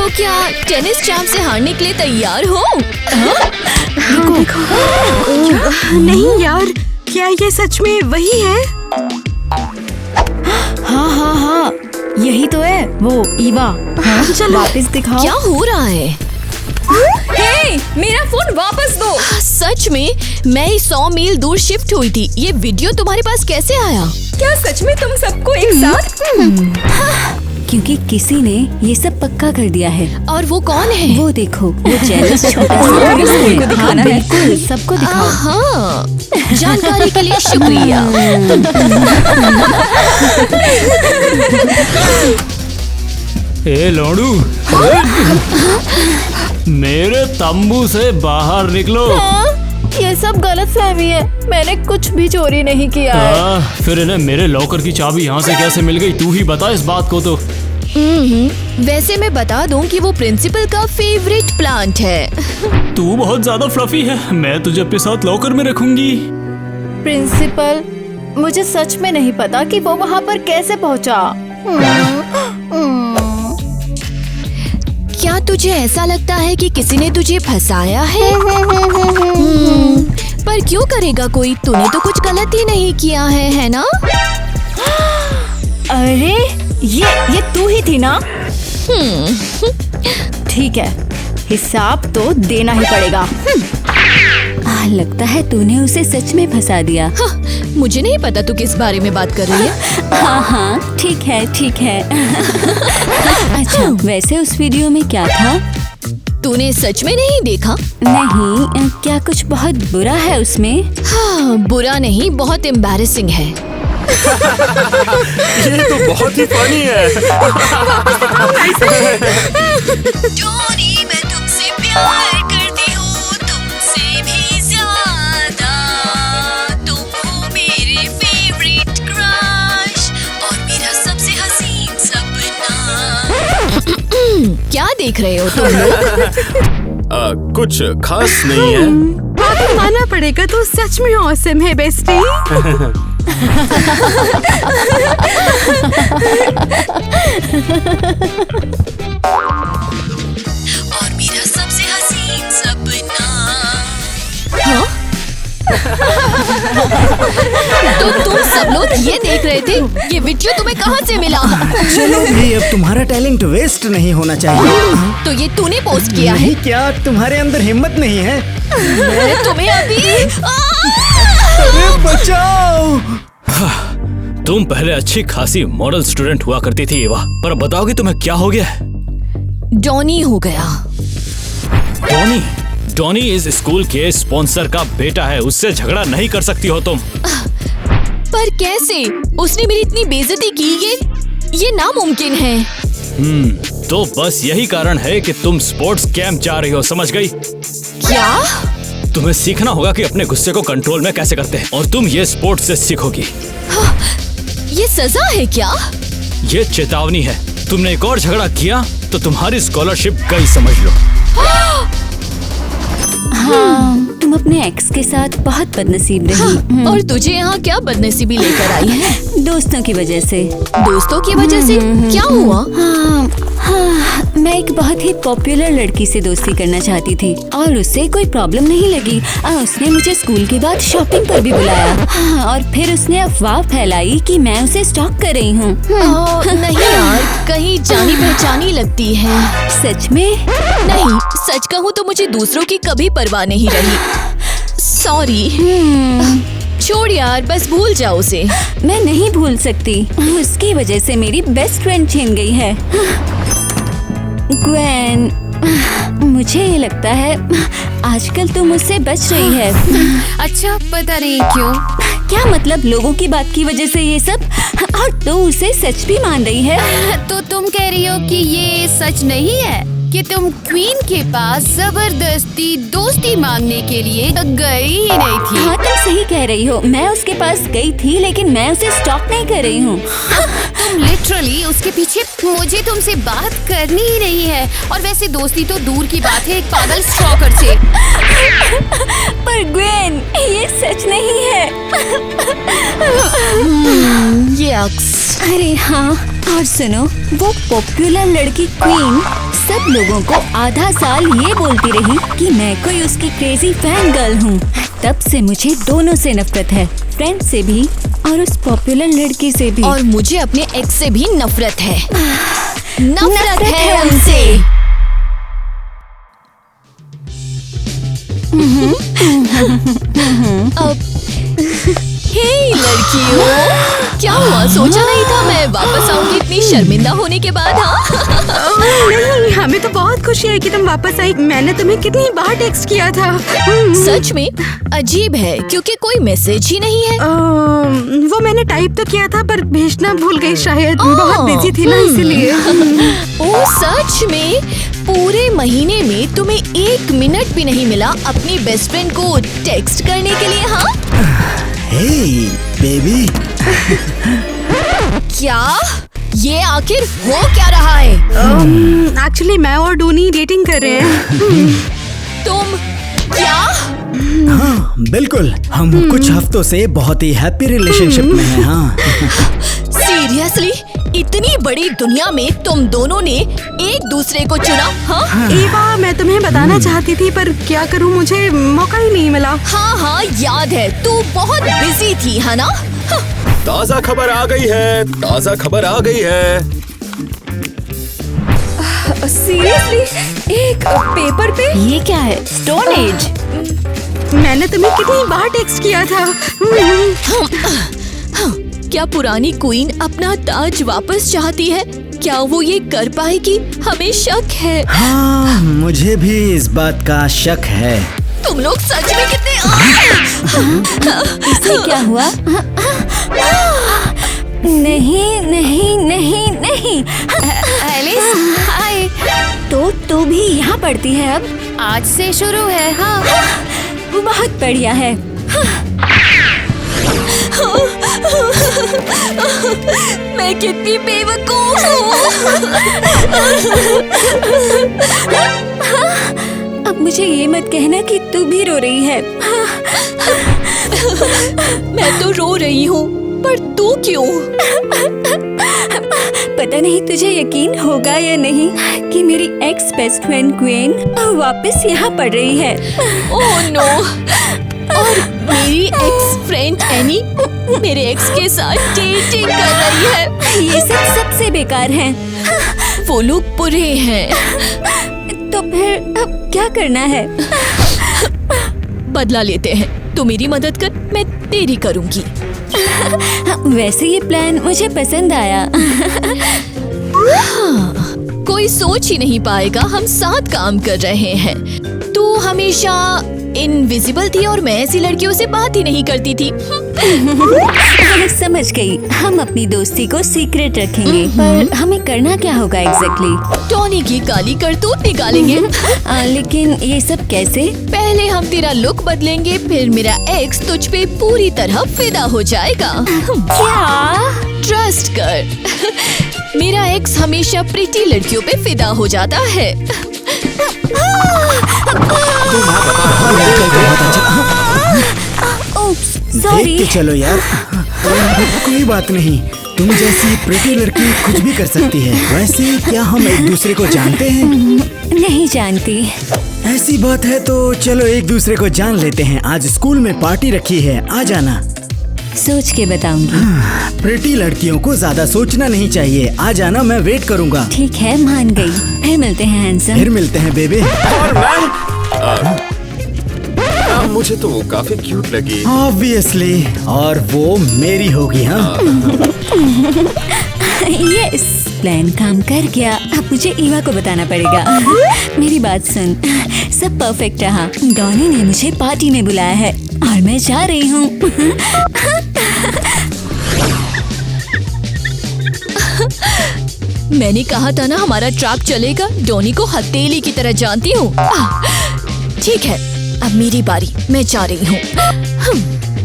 तो क्या tennis champ से हारने के लिए तैयार हो? देखो। नहीं यार, क्या ये सच में वही है? हाँ, यही तो है वो ईवा। चलो वापस दिखाओ। क्या हो रहा है? हे, मेरा फोन वापस दो। सच में मैं 100 मील दूर शिफ्ट हुई थी। ये वीडियो तुम्हारे पास कैसे आया? क्या सच में तुम सबको एक साथ? क्योंकि किसी ने ये सब पक्का कर दिया है। और वो कौन है? वो देखो, वो जेलस छोटा सा सबको दिखाना है। बिल्कुल, सबको दिखाओ। हाँ, जानकारी के लिए शुक्रिया। ए लोडू, मेरे तंबू से बाहर निकलो। ये सब गलतफहमी है, मैंने कुछ भी चोरी नहीं किया है। फिर इन्हें मेरे लॉकर की चाबी यहाँ से कैसे मिल गई? तू ही बता इस बात को तो। वैसे मैं बता दूं कि वो प्रिंसिपल का फेवरेट प्लांट है। तू बहुत ज्यादा फ्लफी है, मैं तुझे अपने साथ लॉकर में रखूंगी। प्रिंसिपल, मुझे सच में नहीं पता कि वो वहाँ पर कैसे पहुँचा। क्या तुझे ऐसा लगता है कि किसी ने तुझे फंसाया है? पर क्यों करेगा कोई? तूने तो कुछ गलत ही नहीं किया है ना? अरे ये तू ही थी ना? ठीक है, हिसाब तो देना ही पड़ेगा। लगता है तूने उसे सच में फंसा दिया। मुझे नहीं पता तू किस बारे में बात कर रही है। हाँ, ठीक है। अच्छा, वैसे उस वीडियो में क्या था? तूने सच में नहीं देखा? नहीं, क्या कुछ बहुत बुरा है उसमें? हाँ, बुरा नहीं, बहुत एम्बैरेसिंग है। ये तो बहुत ही फनी है। जॉनी, मैं तुमसे प्यार करती हूँ, तुमसे भी ज्यादा। तुम हो मेरे फेवरेट क्रश और मेरा सबसे हसीन सपना। क्या देख रहे हो तुम लोग? कुछ खास नहीं है। आपको मानना पड़ेगा, तो सच में ऑसम है बेस्टी। और मेरा सबसे हसीन सपना। हाँ? तो तुम सब लोग ये देख रहे थे? ये वीडियो तुम्हें कहाँ से मिला? चलो भी, अब तुम्हारा टैलेंट वेस्ट नहीं होना चाहिए। तो ये तूने पोस्ट किया है? नहीं, क्या तुम्हारे अंदर हिम्मत नहीं है? मैं तुम्हें अभी अरे बचाओ! तुम पहले अच्छी खासी मॉडल स्टूडेंट हुआ करती थी एवा, पर बताओगी तुम्हें क्या हो गया? डॉनी हो गया। डॉनी इस स्कूल के स्पॉन्सर का बेटा है, उससे झगड़ा नहीं कर सकती हो तुम। पर कैसे? उसने मेरी इतनी बेइज्जती की, ये नामुमकिन है। तो बस यही कारण है कि तुम स्पोर्ट्स कैंप जा रही हो, समझ गई? क्या? तुम्हें सीखना होगा कि अपने गुस्से को कंट्रोल में कैसे करते हैं, और तुम ये स्पोर्ट्स से सीखोगी। ये सजा है क्या? ये चेतावनी है। तुमने एक और झगड़ा किया तो तुम्हारी स्कॉलरशिप गई, समझ लो। हाँ, तुम अपने एक्स के साथ बहुत बदनसीब रही। और तुझे यहाँ क्या बदनसीबी लेकर आई है? दोस्तों की वजह से। दोस्तों की वजह से? क्या हुआ? हाँ, मैं एक बहुत ही पॉपुलर लड़की से दोस्ती करना चाहती थी और उससे कोई प्रॉब्लम नहीं लगी। उसने मुझे स्कूल के बाद शॉपिंग पर भी बुलाया। और फिर उसने अफवाह फैलाई कि मैं उसे स्टॉक कर रही हूँ। नहीं यार, कहीं जानी पहचानी लगती है। सच में? नहीं, सच कहूँ तो मुझे दूसरों की कभी परवाह नहीं रही। सॉरी। छोड़ यार, बस भूल जाओ उसे। मैं नहीं भूल सकती, उसकी वजह से मेरी बेस्ट फ्रेंड छीन गई है। ग्वेन, मुझे ये लगता है आजकल तुम मुझसे बच रही है। अच्छा, पता नहीं क्यों। क्या मतलब लोगों की बात की वजह से ये सब? और तू उसे सच भी मान रही है? तो तुम कह रही हो कि ये सच नहीं है कि तुम क्वीन के पास जबरदस्ती दोस्ती मांगने के लिए गई ही नहीं थी? हाँ, तुम सही कह रही हो। मैं उसके पास गई थी, लेकिन मैं उसे स्टॉक नहीं कर रही हूँ। तुम लिटरली उसके पीछे। मुझे तुमसे बात करनी ही नहीं है। और वैसे दोस्ती तो दूर की बात है एक पागल स्टॉकर से। पर ग्वेन, ये सच नहीं है। ये अक्स। अरे हाँ, और सुनो, वो पॉपुलर लड़की क्वीन सब लोगों को आधा साल ये बोलती रही कि मैं कोई उसकी क्रेजी फैन गर्ल हूँ। तब से मुझे दोनों से नफरत है, फ्रेंड से भी और उस पॉपुलर लड़की से भी। और मुझे अपने एक्स से भी नफरत है। नफरत है उनसे। अब हे लड़कियों, क्या हुआ? सोचा नहीं था मैं वापस आऊंगी इतनी शर्मिंदा होने के बाद। हाँ नहीं, हमें तो बहुत खुशी है कि तुम वापस आई। मैंने तुम्हें कितनी बार टेक्स्ट किया था। सच में अजीब है क्योंकि कोई मैसेज ही नहीं है। वो मैंने टाइप तो किया था पर भेजना भूल गई, शायद बहुत बिजी थी ना इसलिए। ओ सच में? पूरे महीने में तुम्हें 1 मिनट भी नहीं मिला अपनी बेस्ट फ्रेंड को टेक्स्ट करने के लिए? हाँ हे बेबी, क्या ये आखिर हो क्या रहा है? एक्चुअली मैं और डोनी डेटिंग कर रहे हैं। तुम क्या? हाँ बिल्कुल, हम कुछ हफ्तों से बहुत ही हैप्पी रिलेशनशिप में हैं। हाँ सीरियसली? इतनी बड़ी दुनिया में तुम दोनों ने एक दूसरे को चुना? हाँ एवा, मैं तुम्हें बताना चाहती थी पर क्या करूं, मुझे मौका ही नहीं मिला। हाँ याद है, तू बहुत बिजी थी है ना? हाँ। ताज़ा खबर आ गई है, ताज़ा खबर आ गई है। सीरियसली? एक पेपर पे? ये क्या है? Stone age? मैंने तुम्हें कितनी बार टेक्स्ट किया था। क्या पुरानी क्वीन अपना ताज वापस चाहती है? क्या वो ये कर पाएगी? हमें शक है। हाँ, मुझे भी इस बात का शक है। तुम लोग सच में कितने इसे क्या हुआ? नहीं नहीं नहीं नहीं। एलिस, हाय। तो तू भी यहाँ पढ़ती है अब? आज से शुरू है। हाँ बहुत बढ़िया है। मैं कितनी बेवकूफ हूँ। अब मुझे ये मत कहना कि तू भी रो रही है। मैं तो रो रही हूँ, पर तू क्यों? पता नहीं तुझे यकीन होगा या नहीं कि मेरी एक्स बेस्ट फ्रेंड क्वीन वापस यहाँ पढ़ रही है। Oh no! और मेरी एक्स फ्रेंड एनी मेरे एक्स के साथ डेटिंग कर रही है। ये सब सबसे बेकार हैं। वो लोग बुरे हैं। तो फिर अब क्या करना है? बदला लेते हैं। तू मेरी मदद कर, मैं तेरी करूंगी। वैसे ये प्लान मुझे पसंद आया। कोई सोच ही नहीं पाएगा हम साथ काम कर रहे हैं। तू हमेशा इनविजिबल थी और मैं ऐसी लड़कियों से बात ही नहीं करती थी। समझ गई। हम अपनी दोस्ती को सीक्रेट रखेंगे, पर हमें करना क्या होगा एग्जैक्टली? टॉनी की काली करतूत निकालेंगे। लेकिन ये सब कैसे? पहले हम तेरा लुक बदलेंगे, फिर मेरा एक्स तुझ पे पूरी तरह फिदा हो जाएगा। क्या? ट्रस्ट कर। मेरा एक्स हमेशा प्रिटी लड़कियों पे फिदा हो जाता है। सॉरी। देख के चलो यार। कोई बात नहीं, तुम जैसी प्रिटी लड़की कुछ भी कर सकती है। वैसे क्या हम एक दूसरे को जानते हैं? नहीं जानती। ऐसी बात है तो चलो एक दूसरे को जान लेते हैं। आज स्कूल में पार्टी रखी है, आ जाना। सोच के बताऊंगी। प्रिटी लड़कियों को ज्यादा सोचना नहीं चाहिए। आ जाना, मैं वेट करूंगा। ठीक है, मान गई। फिर मिलते हैं हैंडसम। फिर मिलते हैं बेबी। और मैं मुझे तो वो काफी क्यूट लगी। ऑब्वियसली, और वो मेरी होगी। हाँ यस, प्लान काम कर गया। अब मुझे ईवा को बताना पड़ेगा। मेरी बात सुन, सब परफेक्ट रहा। डॉनी ने मुझे पार्टी में बुलाया है और मैं जा रही हूँ। मैंने कहा था ना हमारा ट्रैप चलेगा। डॉनी को हथेली की तरह जानती हूँ। ठीक है, अब मेरी बारी, मैं जा रही हूँ।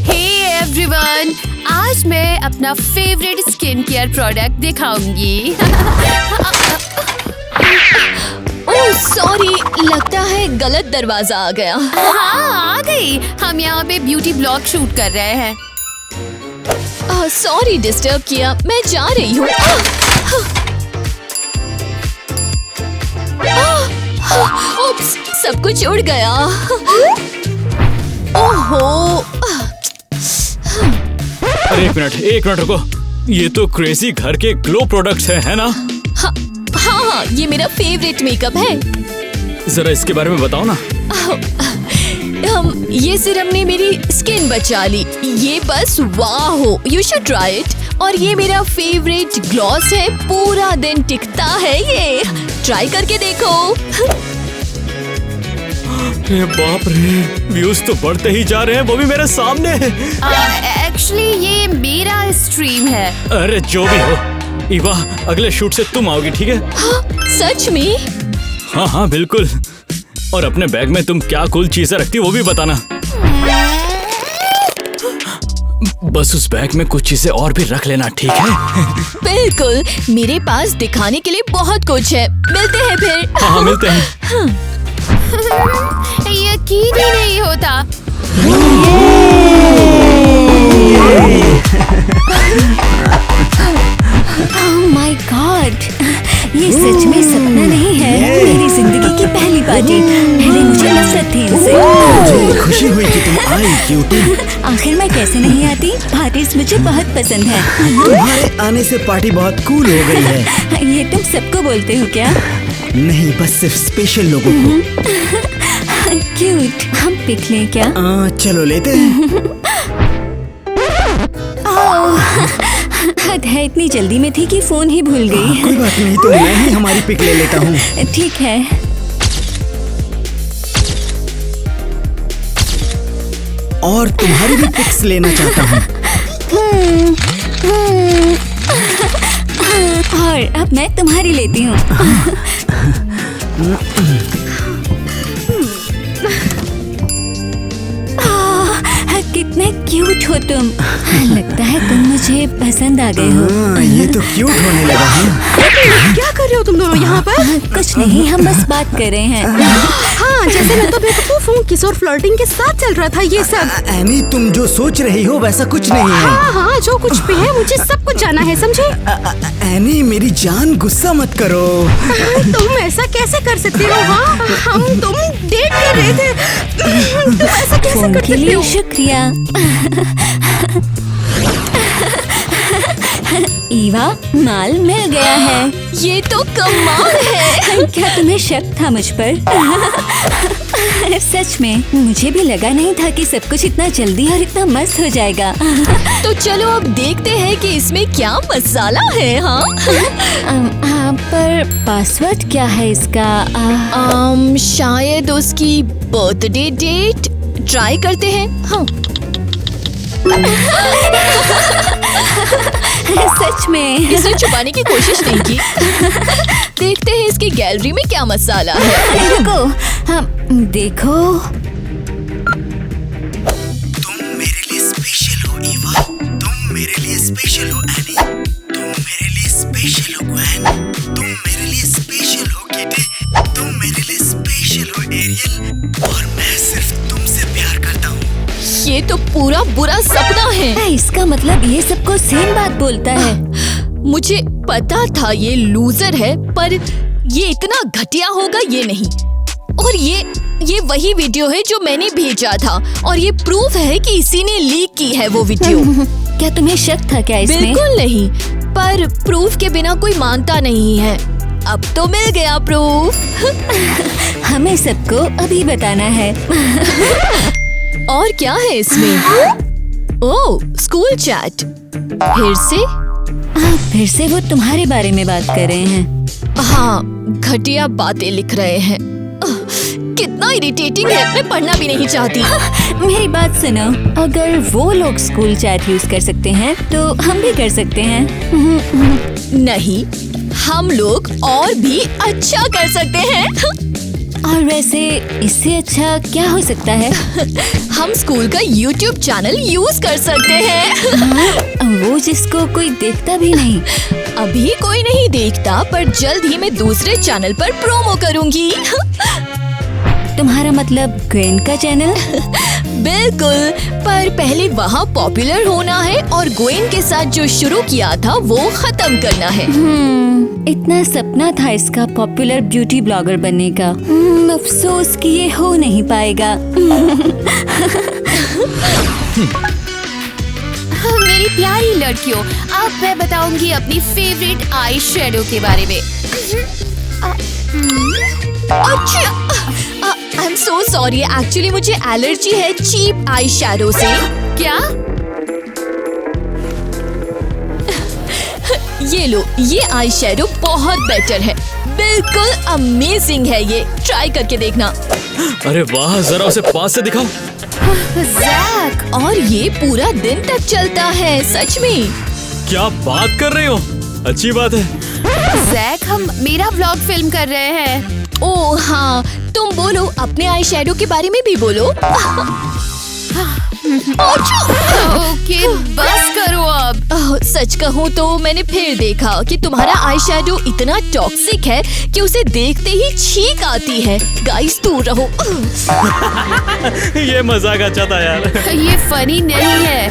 हे एवरीवन, आज मैं अपना फेवरेट स्किन केयर प्रोडक्ट दिखाऊंगी। ओह सॉरी, लगता है गलत दरवाजा आ गया। हाँ, आ गई। हम यहाँ पे ब्यूटी ब्लॉग शूट कर रहे हैं। सॉरी डिस्टर्ब किया, मैं जा रही हूँ। उप्स, सब कुछ उड़ गया। ओहो। अरे एक मिनट रुको। ये तो क्रेजी घर के ग्लो प्रोडक्ट्स है ना? हाँ, ये मेरा फेवरेट मेकअप है। जरा इसके बारे में बताओ ना। ये सिरम ने मेरी स्किन बचा ली। ये बस वाह, यू शुड ट्राई इट। और ये मेरा फेवरेट ग्लॉस है, पूरा दिन टिकता है ये। ट्राई करके देखो। अरे बाप रे, व्यूज तो बढ़ते ही जा रहे हैं, वो भी मेरे सामने। एक्चुअली ये मेरा स्ट्रीम है। अरे जो भी हो, ईवा अगले शूट से तुम आओगी, ठीक है? सच में? हाँ बिल्कुल। और अपने बैग में तुम क्या कूल चीजें रखती हो वो भी बताना। बस उस बैग में कुछ चीजें और भी रख लेना, ठीक है? बिल्कुल, मेरे पास दिखाने के लिए बहुत कुछ है। मिलते हैं फिर। हाँ मिलते हैं। यकीन ही नहीं होता। ओह माय गॉड, ये सच में सपना नहीं है। मेरी जिंदगी की पहली पार्टी। पहले मुझे नफरत थी इनसे। मुझे खुशी हुई कि तुम आई क्यूटी। आखिर मैं कैसे नहीं आती? पार्टीज मुझे बहुत पसंद है। तुम्हारे आने से पार्टी बहुत कूल हो गई है। ये तुम सबको बोलते हो क्या? नहीं, बस सिर्फ स्पेशल लोगों को। क्यूट, हम पिक लें क्या? चलो लेते हैं। हद है, इतनी जल्दी में थी कि फोन ही भूल गई। कोई बात नहीं, तो मैं ही हमारी पिक ले लेता हूँ। ठीक है। और तुम्हारी भी पिक्स लेना चाहता हूँ। और अब मैं तुम्हारी लेती हूँ। कितने क्यूट हो तुम। लगता है तुम मुझे पसंद आ गए हो। ये तो क्यूट होने लगा है। क्या कर रहे हो तुम दोनों यहाँ पर? कुछ नहीं, हम बस बात कर रहे हैं। हाँ, जैसे मैं तो बेवकूफ हूँ। किस और फ्लर्टिंग के साथ चल रहा था ये सब। एमी, तुम जो सोच रही हो वैसा कुछ नहीं है। हाँ, जो कुछ भी है मुझे सब कुछ जाना है, समझे? एमी मेरी जान, गुस्सा मत करो। तुम ऐसा कैसे कर सकते हो? हाँ, तुम डेट कर रहे थे। तुम ऐसा कैसे फोन कर के सकते लिए हो? शुक्रिया। ईवा, माल मिल गया है। ये तो कमाल है। क्या तुम्हें शक था मुझ पर? सच में मुझे भी लगा नहीं था कि सब कुछ इतना जल्दी और इतना मस्त हो जाएगा। तो चलो अब देखते हैं कि इसमें क्या मसाला है। हाँ, पर पासवर्ड क्या है इसका? शायद उसकी बर्थडे डेट। ट्राई करते हैं। हाँ, सच में इसने छुपाने की कोशिश नहीं की। देखते हैं इसकी गैलरी में क्या मसाला है। रुको, देखो। तुम मेरे लिए स्पेशल हो ईवा। तुम मेरे लिए स्पेशल हो एनी। तुम मेरे लिए स्पेशल हो ग्वेन। तुम मेरे लिए स्पेशल हो किटी। तुम मेरे लिए स्पेशल हो एरियल। और मैं सिर्फ तुमसे प्यार करता हूँ। ये तो पूरा बुरा सपना है। इसका मतलब ये सबको सेम बात बोलता है। मुझे पता था ये लूजर है, पर ये इतना घटिया होगा ये नहीं। और ये वही वीडियो है जो मैंने भेजा था, और ये प्रूफ है कि इसी ने लीक की है वो वीडियो। क्या तुम्हें शक था क्या इसमें? बिल्कुल नहीं, पर प्रूफ के बिना कोई मानता नहीं है। अब तो मिल गया प्रूफ। हमें सबको अभी बताना है। और क्या है इसमें? ओह, स्कूल चैट। फिर से वो तुम्हारे बारे में बात कर रहे हैं। हाँ, घटिया बातें लिख रहे हैं। कितना इरिटेटिंग है, मैं पढ़ना भी नहीं चाहती। मेरी बात सुनो, अगर वो लोग स्कूल चैट यूज कर सकते हैं तो हम भी कर सकते हैं। नहीं, हम लोग और भी अच्छा कर सकते हैं। और वैसे इससे अच्छा क्या हो सकता है? हम स्कूल का YouTube चैनल यूज कर सकते हैं। वो जिसको कोई देखता भी नहीं। अभी कोई नहीं देखता, पर जल्द ही मैं दूसरे चैनल पर प्रोमो करूंगी। तुम्हारा मतलब ग्वेन का चैनल? बिल्कुल, पर पहले वहाँ पॉपुलर होना है और ग्वेन के साथ जो शुरू किया था वो खत्म करना है। इतना सपना था इसका पॉपुलर ब्यूटी ब्लॉगर बनने का। अफसोस कि ये हो नहीं पाएगा। मेरी प्यारी लड़कियों, अब मैं बताऊंगी अपनी फेवरेट आई शेडो के बारे में। I am so sorry, actually मुझे एलर्जी है चीप आई शैडो से। क्या? ये लो, ये आई शैडो बहुत बेटर है, बिल्कुल अमेजिंग है, ये ट्राई करके देखना। अरे वाह, जरा उसे पास से दिखाओ। जैक, और ये पूरा दिन तक चलता है, सच में। क्या बात कर रही हो? अच्छी बात है। जैक, हम मेरा व्लॉग फिल्म कर रहे हैं। ओह हाँ, तुम बोलो, अपने आई शैडो के बारे में भी बोलो। ओके, बस करो अब। सच कहूँ तो मैंने फिर देखा कि तुम्हारा आई शैडो इतना टॉक्सिक है कि उसे देखते ही छींक आती है। गाइस दूर रहो। ये मजाक अच्छा था यार। ये फनी नहीं है।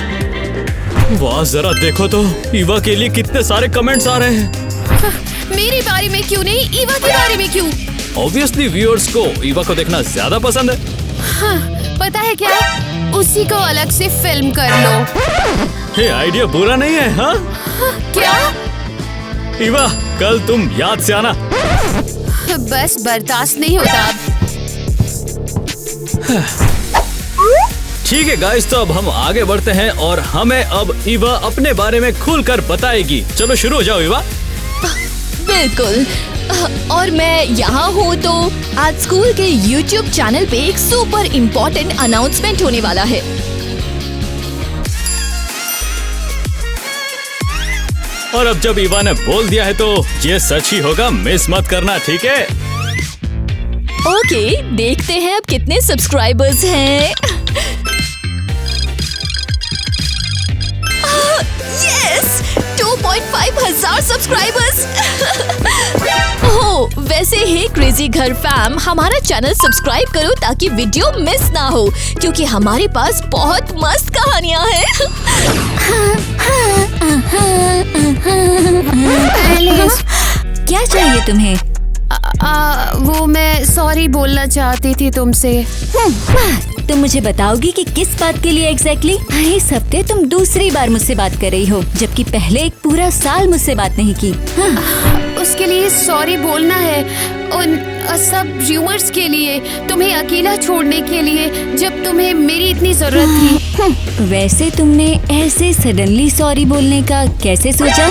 वाह, जरा देखो तो ईवा के लिए कितने सारे कमेंट्स आ रहे हैं। मेरे बारे में क्यों नहीं, ईवा के बारे में क्यों? ऑब्वियसली व्यूअर्स को ईवा को देखना ज्यादा पसंद है। हाँ, पता है क्या, उसी को अलग से फिल्म कर लो। ये आइडिया बुरा नहीं है। हाँ क्या? ईवा, कल तुम याद से आना। बस बर्दाश्त नहीं होता अब। ठीक है गाइस, तो अब हम आगे बढ़ते हैं और हमें अब ईवा अपने बारे में खुलकर बताएगी। चलो शुरू हो जाओ ईवा। बिल्कुल, और मैं यहाँ हूँ तो आज स्कूल के YouTube चैनल पे एक सुपर इम्पोर्टेंट अनाउंसमेंट होने वाला है। और अब जब ईवा ने बोल दिया है तो ये सच ही होगा, मिस मत करना, ठीक है? ओके, देखते हैं अब कितने सब्सक्राइबर्स हैं। यस, 2.5 हजार सब्सक्राइबर्स। हो, वैसे ही क्रेजी घर फैम, हमारा चैनल सब्सक्राइब करो ताकि वीडियो मिस ना हो, क्योंकि हमारे पास बहुत मस्त कहानियाँ हैं। क्या चाहिए तुम्हें? वो मैं सॉरी बोलना चाहती थी तुमसे। तुम मुझे बताओगी कि किस बात के लिए एग्जैक्टली? इस हफ्ते तुम दूसरी बार मुझसे बात कर रही हो, जबकि पहले एक पूरा साल मुझसे बात नहीं की। उसके लिए सॉरी बोलना है, उन सब र्यूमर्स के लिए, तुम्हें अकेला छोड़ने के लिए, जब तुम्हें मेरी इतनी जरूरत थी। वैसे तुमने ऐसे सडनली सॉरी बोलने का कैसे सोचा?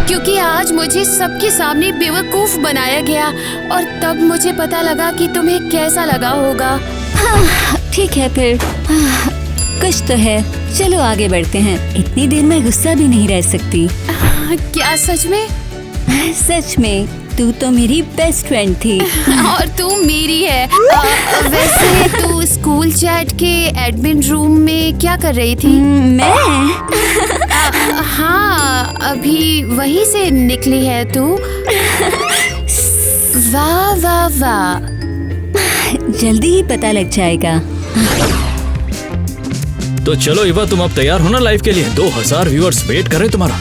क्योंकि आज मुझे सबके सामने बेवकूफ बनाया गया और तब मुझे पता लगा कि तुम्हें कैसा लगा होगा। ठीक है फिर, कुछ तो है। चलो आगे बढ़ते हैं, इतनी देर में गुस्सा भी नहीं रह सकती। क्या सच में? सच में, तू तो मेरी बेस्ट फ्रेंड थी। और तू मेरी है। वैसे तू स्कूल चैट के एडमिन रूम में क्या कर रही थी? मैं? हाँ, अभी वहीं से निकली है तू। वाह वाह वाह, जल्दी ही पता लग जाएगा। तो चलो ईवा, तुम अब तैयार हो ना लाइव के लिए? 2000 व्यूअर्स वेट कर रहे तुम्हारा।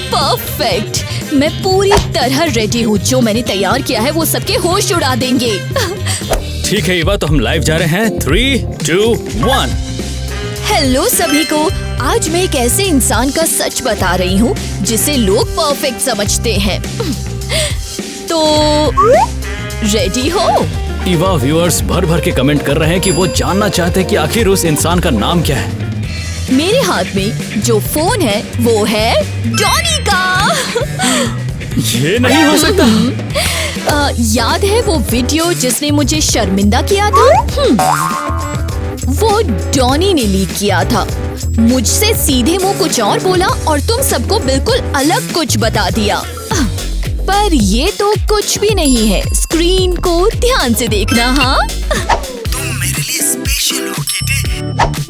परफेक्ट, मैं पूरी तरह रेडी हूँ। जो मैंने तैयार किया है वो सबके होश उड़ा देंगे। ठीक है ईवा, तो हम लाइव जा रहे हैं। 3, 2, 1। हेलो सभी को, आज मैं एक ऐसे इंसान का सच बता रही हूँ जिसे लोग परफेक्ट समझते हैं। तो रेडी हो? ईवा, व्यूअर्स भर भर के कमेंट कर रहे हैं कि वो जानना चाहते हैं कि आखिर उस इंसान का नाम क्या है। मेरे हाथ में जो फोन है वो है डॉनी का। ये नहीं हो सकता। याद है वो वीडियो जिसने मुझे शर्मिंदा किया था? वो डॉनी ने लीक किया था। मुझसे सीधे मुंह कुछ और बोला और तुम सबको बिल्कुल अलग कुछ बता दिया। पर ये तो कुछ भी नहीं है, स्क्रीन को ध्यान से देखना। हाँ, तुम मेरे लिए स्पेशल हो किटी,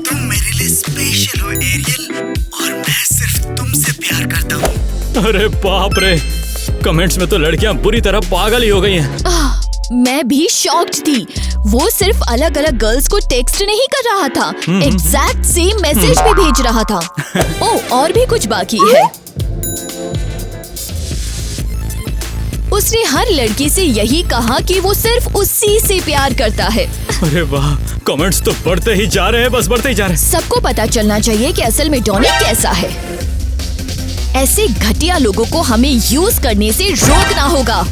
तुम मेरे लिए स्पेशल हो एरियल, और मैं सिर्फ तुमसे प्यार करता हूँ। अरे बाप रे, कमेंट्स में तो लड़कियां बुरी तरह पागल ही हो गई हैं। मैं भी शॉक्ड थी। वो सिर्फ अलग अलग गर्ल्स को टेक्स्ट नहीं कर रहा था, एग्जैक्ट सेम मैसेज भी भेज रहा था। और भी कुछ बाकी है। उसने हर लड़की से यही कहा कि वो सिर्फ उसी से प्यार करता है। अरे वाह, कमेंट्स तो बढ़ते ही जा रहे हैं, बस बढ़ते ही जा रहे हैं। सबको पता चलना चाहिए कि असल में डॉनी कैसा है। ऐसे घटिया लोगों को हमें यूज करने से रोकना होगा।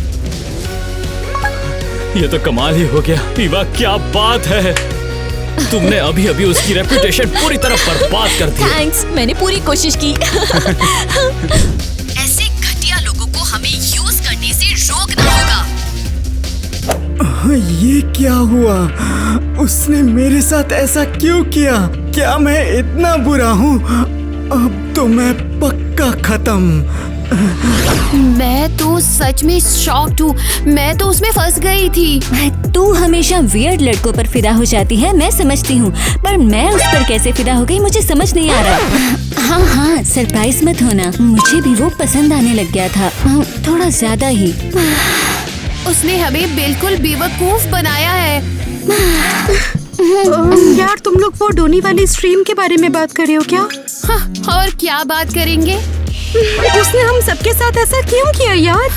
ये तो कमाल ही हो गया। ईवा, क्या बात है, तुमने अभी अभी उसकी रेपुटेशन पूरी तरह बर्बाद कर दी। थैंक्स, मैंने पूरी कोशिश की। ऐसे घटिया लोगों को हमें यूज करने से रोकना होगा। ये क्या हुआ? उसने मेरे साथ ऐसा क्यों किया? क्या मैं इतना बुरा हूँ? अब तो मैं पक्का खत्म। मैं तो सच में शॉक्ड हूँ। मैं तो उसमें फंस गई थी। तू हमेशा वियर्ड लड़कों पर फिदा हो जाती है, मैं समझती हूँ, पर मैं उस पर कैसे फिदा हो गई मुझे समझ नहीं आ रहा। हाँ, सरप्राइज मत होना, मुझे भी वो पसंद आने लग गया था, थोड़ा ज्यादा ही। उसने हमें बिल्कुल बेवकूफ बनाया है। यार तुम लोग वो डोनी वाली स्ट्रीम के बारे में बात कर रहे हो क्या? हाँ, और क्या बात करेंगे? उसने हम सबके साथ ऐसा क्यों किया यार?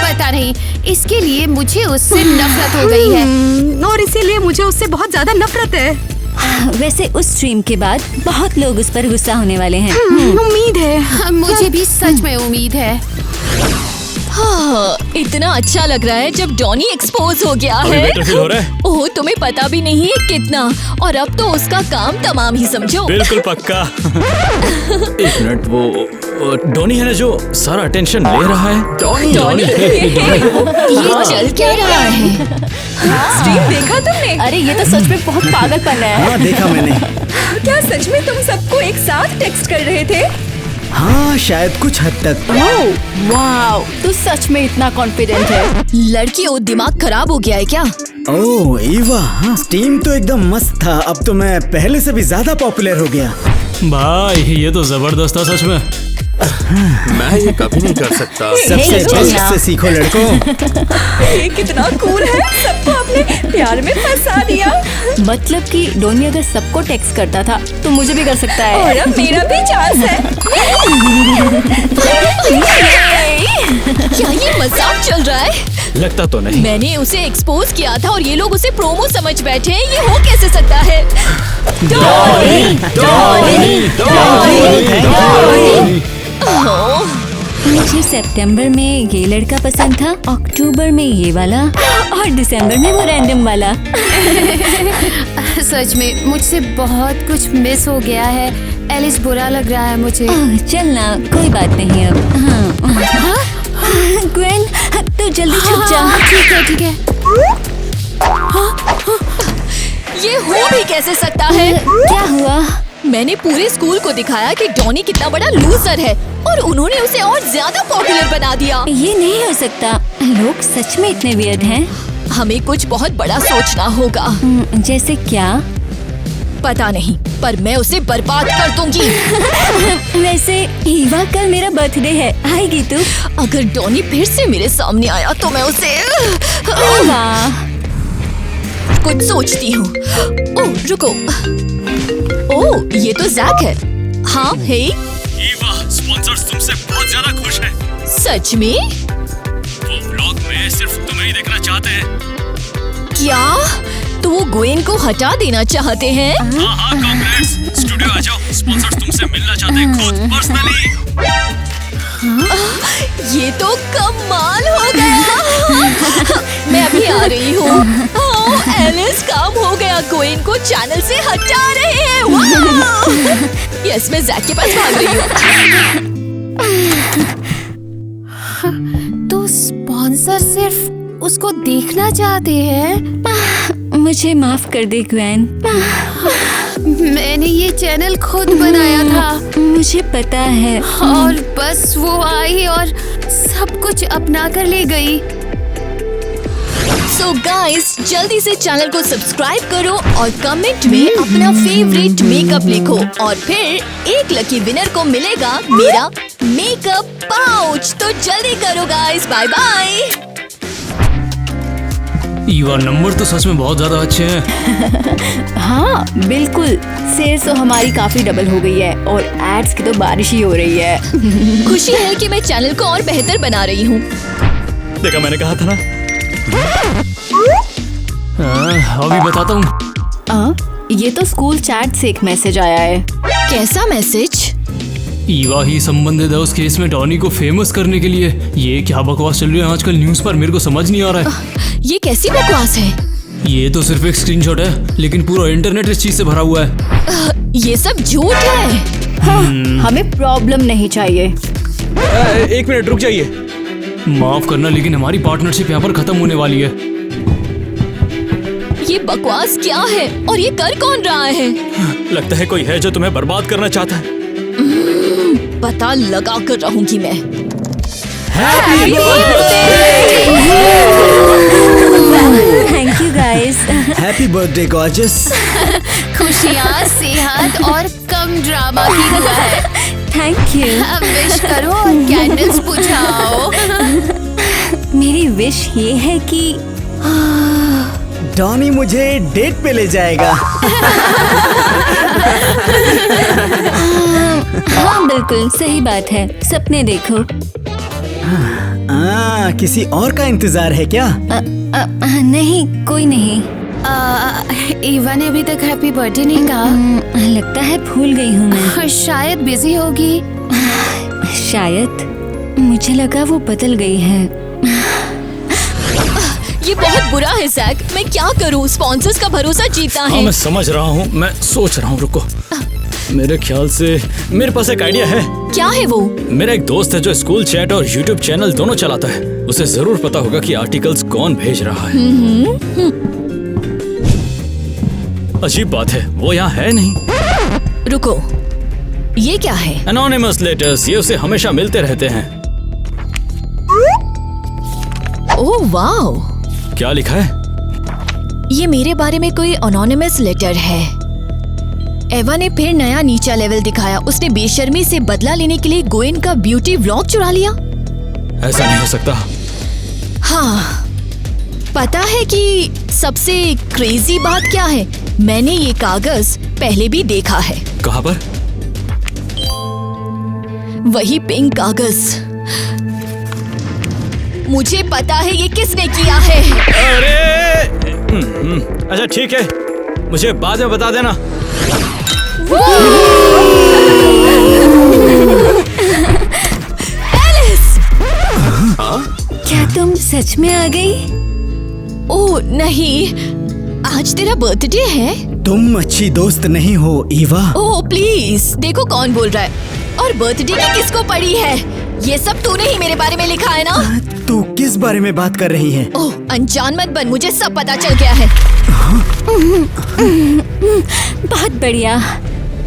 पता नहीं, इसके लिए मुझे उससे नफरत हो गई है। और इसीलिए मुझे उससे बहुत ज्यादा नफरत है। वैसे उस स्ट्रीम के बाद बहुत लोग उस पर गुस्सा होने वाले हैं। उम्मीद है। मुझे भी सच में उम्मीद है। हाँ, इतना अच्छा लग रहा है जब डॉनी एक्सपोज हो गया अभी है। बेटर फील हो रहा है? ओह, तुम्हें पता भी नहीं है कितना। और अब तो उसका काम तमाम ही समझो। बिल्कुल पक्का। एक मिनट, वो डॉनी है ना जो सारा अटेंशन ले रहा है? डॉनी, ये चल क्या रहा है? स्ट्रीम देखा तुमने? अरे ये तो सच में बहुत पागलपन है। हाँ, देखा मैंने। क्या सच में तुम सबको एक साथ टेक्स्ट कर रहे थे? हाँ, शायद कुछ हद तक। वाव, तू सच में इतना कॉन्फिडेंट है। लड़की वो दिमाग खराब हो गया है क्या? ओह ईवा, हाँ, स्टीम तो एकदम मस्त था। अब तो मैं पहले से भी ज्यादा पॉपुलर हो गया। भाई ये तो जबरदस्त था सच में। मैं ये कभी नहीं कर सकता। सबसे बेस्ट से सीखो लड़कों। ये कितना कूल है, सबको अपने प्यार में फंसा दिया। मतलब कि डोनी अगर सबको टेक्स्ट करता था तो मुझे भी कर सकता है। और अब मेरा भी चांस है। क्या ये मजाक चल रहा है? लगता तो नहीं। मैंने उसे एक्सपोज किया था और ये लोग उसे प्रोमो समझ बैठे हैं। ये हो कैसे सकता है? मुझे सितंबर में ये लड़का पसंद था, अक्टूबर में ये वाला और दिसंबर में वो रैंडम वाला। सच में मुझसे बहुत कुछ मिस हो गया है। एलिस, बुरा लग रहा है मुझे। चल ना, कोई बात नहीं अब। हाँ। ग्वेन, तू जल्दी छुप जा। ठीक है, ठीक है। ये हो भी कैसे सकता है? क्या हुआ? मैंने पूरे स्कूल को दिखाया कि डॉनी कितना बड़ा लूजर है और उन्होंने उसे और ज्यादा पॉपुलर बना दिया। ये नहीं हो सकता, लोग सच में इतने वियर्ड हैं। हमें कुछ बहुत बड़ा सोचना होगा। जैसे क्या? पता नहीं, पर मैं उसे बर्बाद कर दूंगी। वैसे ईवा, कल मेरा बर्थडे है, आएगी तू? अगर डॉनी फिर से मेरे सामने आया तो मैं उसे वाह, कुछ सोचती हूँ। ओह रुको, ओह ये तो जैक है। हाँ हे, ईवा, स्पॉन्सर्स तुमसे बहुत ज्यादा खुश हैं। सच में? वो व्लॉग में सिर्फ तुम्हें ही देखना चाहते हैं। क्या? तो वो ग्वेन को हटा देना चाहते हैं? हाँ हाँ, कांग्रेस, स्टूडियो आ जाओ, स्पॉन्सर्स तुमसे मिलना चाहते हैं खुद पर्सनली। ये तो कमाल हो गया। मैं अभी आ रही हूँ। ओह एलिस, काम हो गया, ग्वेन को चैनल से हटा रहे हैं। वाह! यस, मैं जैक के पास भाग रही हूँ। तो स्पॉन्सर सिर्फ उसको देखना चाहते हैं। मुझे माफ कर दे ग्वेन। मैंने ये चैनल खुद बनाया था मुझे पता है। और बस वो आई और सब कुछ अपना कर ले गई। सो गाइस, जल्दी से चैनल को सब्सक्राइब करो और कमेंट में अपना फेवरेट मेकअप लिखो और फिर एक लकी विनर को मिलेगा मेरा मेकअप पाउच। तो जल्दी करो guys, bye bye. Eva, number तो सच में बहुत ज्यादा अच्छे हैं। हाँ बिल्कुल, सेल्स तो हमारी काफी डबल हो गई है और एड्स की तो बारिश ही हो रही है। खुशी है कि मैं चैनल को और बेहतर बना रही हूँ। देखा, मैंने कहा था ना। अभी बताता हूँ। ये तो स्कूल चैट से एक मैसेज आया है। कैसा मैसेज? ईवा ही संबंधित है उस केस में डॉनी को फेमस करने के लिए। ये क्या बकवास चल रही है आजकल न्यूज पर, मेरे को समझ नहीं आ रहा है। ये कैसी बकवास है? ये तो सिर्फ एक स्क्रीनशॉट है, लेकिन पूरा इंटरनेट इस चीज से भरा हुआ है। ये सब झूठ है। हाँ, हमें प्रॉब्लम नहीं चाहिए। एक मिनट रुक जाइए। माफ करना, लेकिन हमारी पार्टनरशिप यहाँ पर खत्म होने वाली है। ये बकवास क्या है और ये कर कौन रहा है? लगता है कोई है जो तुम्हें बर्बाद करना चाहता है। पता लगा कर रहूंगी मैं। Thank you guys. Happy birthday gorgeous. खुशियाँ, सेहत और कम ड्रामा की दुआ है। Thank you. अब विश करो और कैंडल्स बुझाओ। मेरी विश ये है कि डॉनी मुझे डेट पे ले जाएगा। हाँ बिल्कुल सही बात है, सपने देखो। किसी और का इंतजार है क्या? नहीं, कोई नहीं। ईवा ने अभी तक हैप्पी बर्थडे नहीं कहा। लगता है भूल गई हूँ मैं। शायद बिजी होगी। शायद, मुझे लगा वो बदल गई है। ये बहुत बुरा है जैक, मैं क्या करूँ? स्पॉन्सर्स का भरोसा जीता हाँ है। मैं समझ रहा हूँ, मैं सोच रहा हूँ, रुको। मेरे ख्याल से मेरे पास एक आइडिया है। क्या है वो? मेरा एक दोस्त है जो स्कूल चैट और यूट्यूब चैनल दोनों चलाता है। उसे जरूर पता होगा कि आर्टिकल्स कौन भेज रहा है। अजीब बात है, वो यहाँ है नहीं। रुको, ये क्या है? एनोनिमस लेटर्स, ये उसे हमेशा मिलते रहते हैं। ओह वाओ, क्या लिखा है? ये मेरे बारे में कोई एनोनिमस लेटर है। एवा ने फिर नया नीचा लेवल दिखाया। उसने बेशर्मी से बदला लेने के लिए गोयन का ब्यूटी व्लॉग चुरा लिया। ऐसा नहीं हो सकता। हाँ, पता है कि सबसे क्रेजी बात क्या है? मैंने ये कागज पहले भी देखा है। कहाँ पर? वही पिंक कागज। मुझे पता है ये किसने किया है। अरे अच्छा ठीक है, मुझे बाद में बता देना। एलिस! क्या तुम सच में आ गई? ओह नहीं, आज तेरा बर्थडे है। तुम अच्छी दोस्त नहीं हो ईवा। ओह प्लीज, देखो कौन बोल रहा है। और बर्थडे की किसको पड़ी है? ये सब तूने ही मेरे बारे में लिखा है ना? तू किस बारे में बात कर रही है? ओह अनजान मत बन, मुझे सब पता चल गया है। बहुत बढ़िया।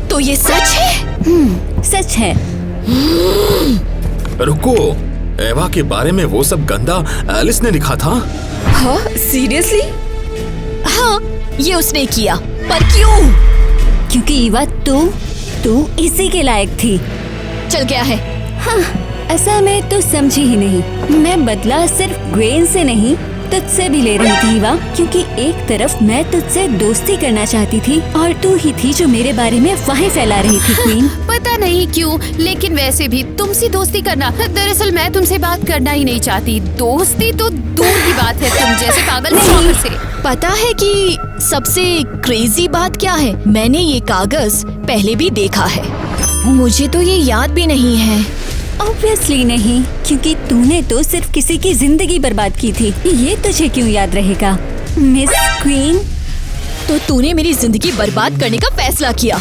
तो ये सच है? सच है। रुको, एवा के बारे में वो सब गंदा एलिस ने लिखा था? हाँ सीरियसली? हाँ, ये उसने किया, पर क्यों? क्योंकि ईवा तू इसी के लायक थी। चल गया है। हाँ, असल में तो समझी ही नहीं। मैं बदला सिर्फ ग्वेन से नहीं, तुझसे भी ले रही थी ईवा, क्योंकि एक तरफ मैं तुझसे दोस्ती करना चाहती थी और तू ही थी जो मेरे बारे में अफवाहें फैला रही थी क्वीन। पता नहीं क्यों, लेकिन वैसे भी तुमसे दोस्ती करना, दरअसल मैं तुमसे बात करना ही नहीं चाहती। दोस्ती तो दूर की बात है, तुम जैसे पागल नहीं से। पता है कि सबसे क्रेजी बात क्या है? मैंने ये कागज पहले भी देखा है। मुझे तो ये याद भी नहीं है। ऑब्वियसली नहीं, क्योंकि तूने तो सिर्फ किसी की जिंदगी बर्बाद की थी। ये तुझे क्यों याद रहेगा मिस क्वीन? तो तूने मेरी जिंदगी बर्बाद करने का फैसला किया।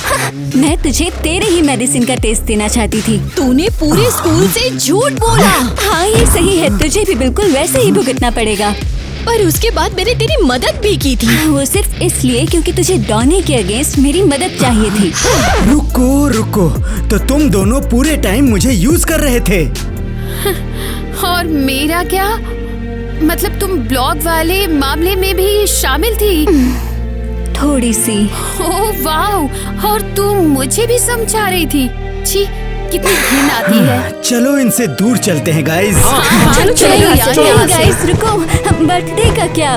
मैं तुझे तेरे ही मेडिसिन का टेस्ट देना चाहती थी। तूने पूरे स्कूल से झूठ बोला। हाँ ये सही है, तुझे भी बिल्कुल वैसे ही भुगतना पड़ेगा। पर उसके बाद मैंने तेरी मदद भी की थी। वो सिर्फ इसलिए क्योंकि तुझे डॉनी के अगेंस्ट मेरी मदद चाहिए थी। रुको, तो तुम दोनों पूरे टाइम मुझे यूज कर रहे थे। और मेरा क्या मतलब? तुम ब्लॉग वाले मामले में भी शामिल थी? थोड़ी सी। ओह वाओ, और तुम मुझे भी समझा रही थी। छी, कितनी घिन आती है। चलो इनसे दूर चलते हैं गाइस। चलो गाइस रुको, बर्थडे का क्या?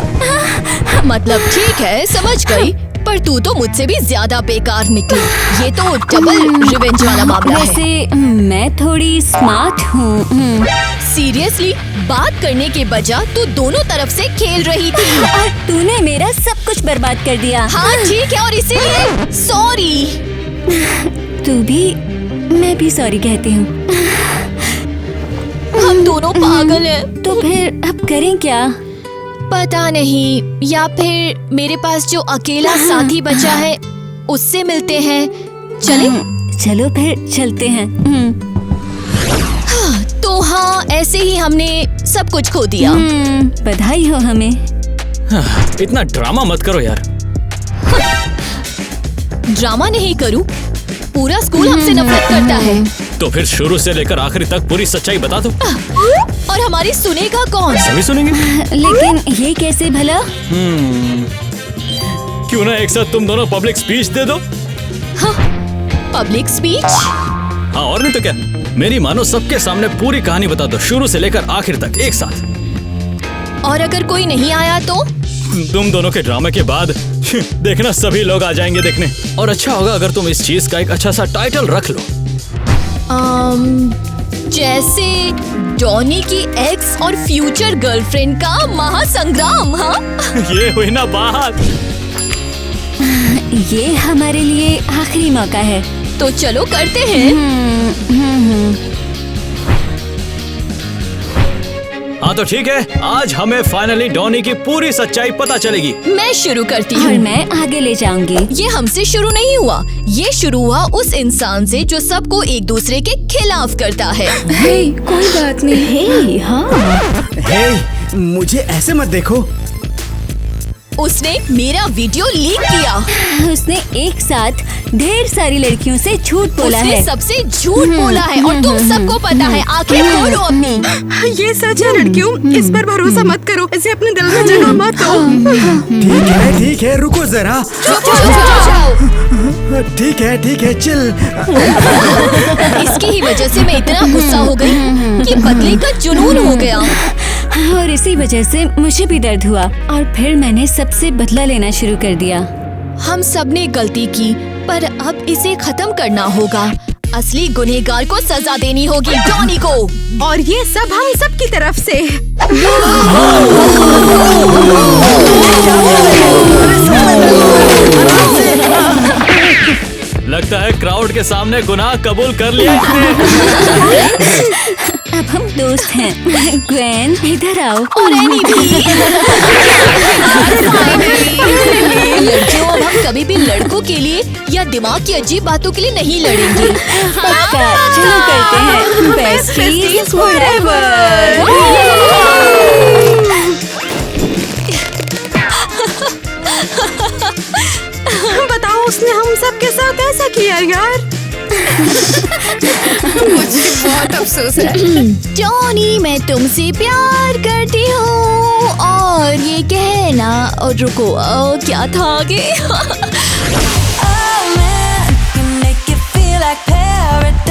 मतलब ठीक है, समझ गई, पर तू तो मुझसे भी ज्यादा बेकार निकली। ये तो डबल रिवेंज वाला मामला है। वैसे मैं थोड़ी स्मार्ट हूँ। सीरियसली, बात करने के बजाय तू दोनों तरफ से खेल रही थी। और तूने मेरा सब कुछ बर्बाद कर दिया। हाँ ठीक है, और इसीलिए सॉरी। तू भी, मैं भी सॉरी कहती हूँ। हम दोनों पागल हैं। तो फिर अब करें क्या? पता नहीं, या फिर मेरे पास जो अकेला साथी बचा है उससे मिलते हैं। चले? चलो फिर चलते हैं। तो हाँ, ऐसे ही हमने सब कुछ खो दिया। बधाई हो हमें। इतना ड्रामा मत करो यार। ड्रामा नहीं करूं, पूरा स्कूल हमसे नफरत करता है। तो फिर शुरू से लेकर आखिरी तक पूरी सच्चाई बता दो। और हमारी सुनेगा कौन? सभी सुनेंगे। लेकिन ये कैसे भला? क्यों ना एक साथ तुम दोनों पब्लिक स्पीच दे दो। Public speech? हाँ, और नहीं तो क्या। मेरी मानो सबके सामने पूरी कहानी बता दो, शुरू से लेकर आखिर तक एक साथ। और अगर कोई नहीं आया तो? तुम दोनों के ड्रामे के बाद देखना सभी लोग आ जाएंगे देखने। और अच्छा होगा अगर तुम इस चीज का एक अच्छा सा टाइटल रख लो। जैसे डॉनी की एक्स और फ्यूचर गर्लफ्रेंड का महासंग्राम। हाँ ये हुई ना बात। ये हमारे लिए आखिरी मौका है। तो चलो करते हैं। हाँ तो ठीक है, आज हमें फाइनली डॉनी की पूरी सच्चाई पता चलेगी। मैं शुरू करती और हूँ। मैं आगे ले जाऊंगी। ये हमसे शुरू नहीं हुआ, ये शुरू हुआ उस इंसान से जो सबको एक दूसरे के खिलाफ करता है। कोई बात नहीं। हे, मुझे ऐसे मत देखो। उसने मेरा वीडियो लीक किया। उसने एक साथ ढेर सारी लड़कियों से झूठ बोला उसने है। सबसे झूठ बोला है और तुम सबको पता है। आंखें खोलो अपनी। ये सच है लड़कियों, इस पर भरोसा मत करो, इसे अपने दिल में जगह मत दो। ठीक है, रुको जरा। ठीक है, चिल। इसकी ही वजह से मैं इतना गुस्सा हो गई कि बदले का जुनून हो गया। और इसी वजह से मुझे भी दर्द हुआ और फिर मैंने सबसे बदला लेना शुरू कर दिया। हम सब ने गलती की, पर अब इसे खत्म करना होगा। असली गुनहगार को सजा देनी होगी, डॉनी को। और ये सब हम सब की तरफ से। लगता है क्राउड के सामने गुनाह कबूल कर लिया इसने। अब हम दोस्त हैं। ग्वेन इधर आओ। और एनी भी। लड़कियों, अब हम कभी भी लड़कों के लिए या दिमाग की अजीब बातों के लिए नहीं लड़ेंगे। पक्का, चलो करते हैं। Besties forever. बताओ, उसने हम सब के साथ ऐसा किया यार। मुझे बहुत अफसोस है। जॉनी, मैं तुमसे प्यार करती हूँ। और ये कहना, और रुको, क्या था आगे? Oh man, can make you feel like paradise.